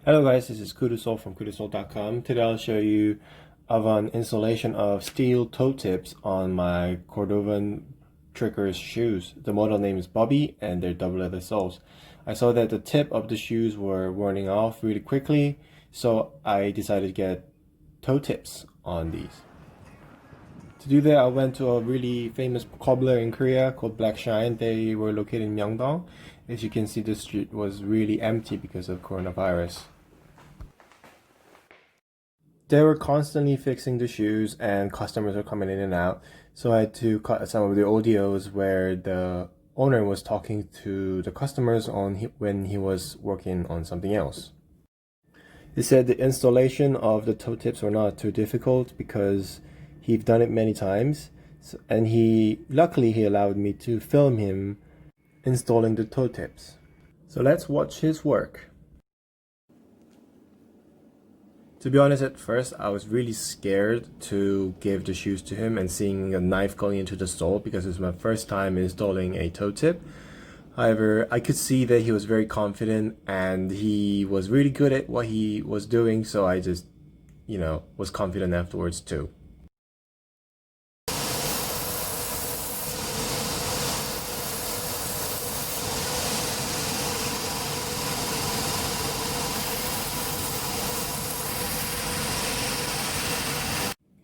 Hello guys, this is Kudusole from Kudusole.com. Today I'll show you of an installation of steel toe tips on my Corodovan Trickers shoes. The model name is Bobby and they're double leather soles. I saw that the tip of the shoes were wearing off really quickly, so I decided to get toe tips on these. To do that, I went to a really famous cobbler in Korea called Blackshine. They were located in Myeongdong. As you can see, the street was really empty because of coronavirus. They were constantly fixing the shoes and customers were coming in and out. So I had to cut some of the audios where the owner was talking to the customers when he was working on something else. He said the installation of the toe tips were not too difficult because he'd done it many times, and luckily he allowed me to film him installing the toe tips. So let's watch his work. To be honest, at first I was really scared to give the shoes to him and seeing a knife going into the sole because it's my first time installing a toe tip. However, I could see that he was very confident and he was really good at what he was doing, so I just, was confident afterwards too.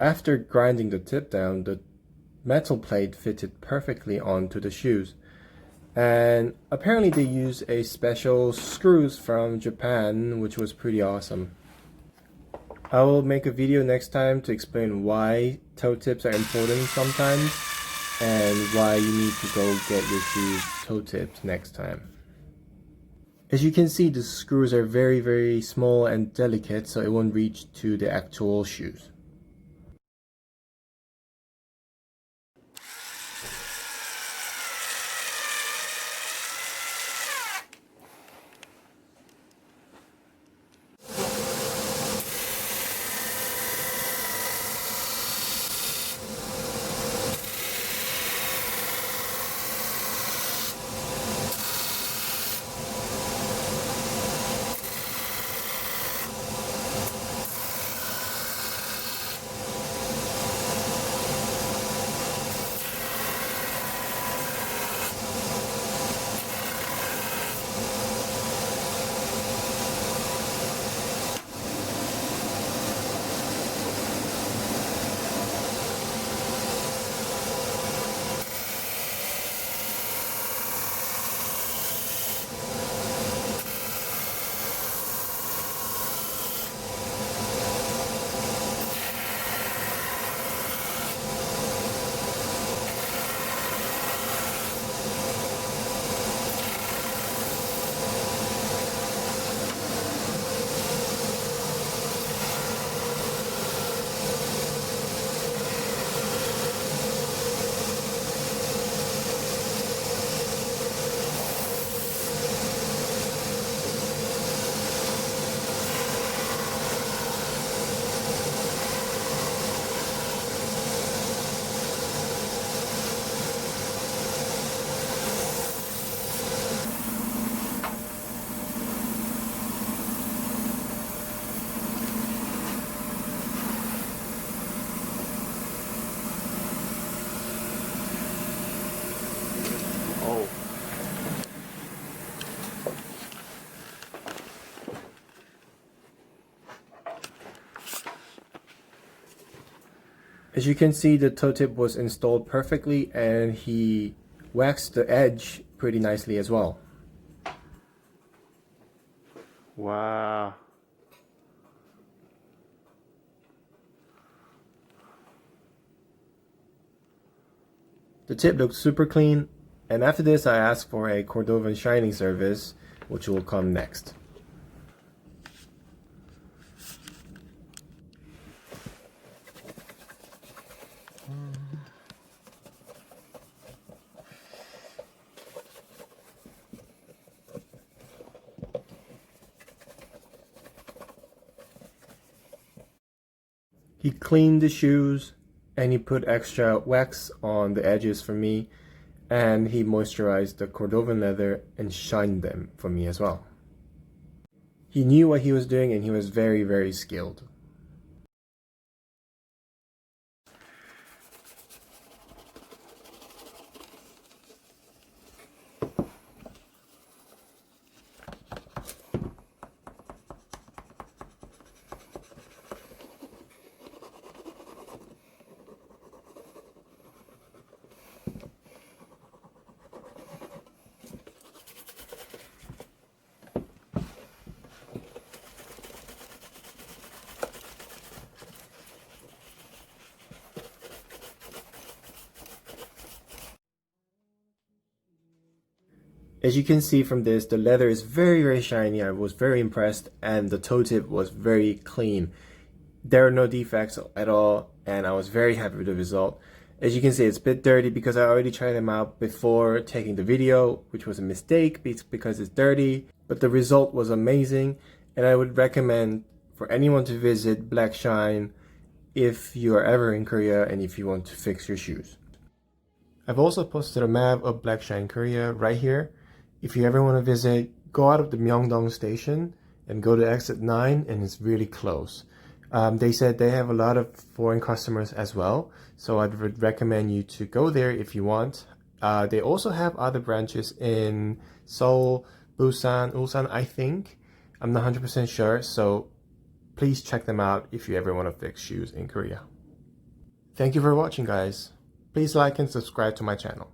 After grinding the tip down, the metal plate fitted perfectly onto the shoes. And apparently they use a special screws from Japan, which was pretty awesome. I will make a video next time to explain why toe tips are important sometimes and why you need to go get your shoes toe tips next time. As you can see, the screws are very, very small and delicate, so it won't reach to the actual shoes. As you can see, the toe tip was installed perfectly and he waxed the edge pretty nicely as well. Wow. The tip looks super clean, and after this I asked for a Cordovan shining service, which will come next. He cleaned the shoes and he put extra wax on the edges for me, and he moisturized the Cordovan leather and shined them for me as well. He knew what he was doing and he was very, very skilled. As you can see from this, the leather is very, very shiny. I was very impressed, and the toe tip was very clean. There are no defects at all, and I was very happy with the result. As you can see, it's a bit dirty because I already tried them out before taking the video, which was a mistake because it's dirty, but the result was amazing, and I would recommend for anyone to visit Blackshine if you are ever in Korea and if you want to fix your shoes. I've also posted a map of Blackshine Korea right here. If you ever want to visit, go out of the Myeongdong Station and go to exit 9, and it's really close. They said they have a lot of foreign customers as well, so I would recommend you to go there if you want. They also have other branches in Seoul, Busan, Ulsan, I think. I'm not 100% sure, so please check them out if you ever want to fix shoes in Korea. Thank you for watching, guys. Please like and subscribe to my channel.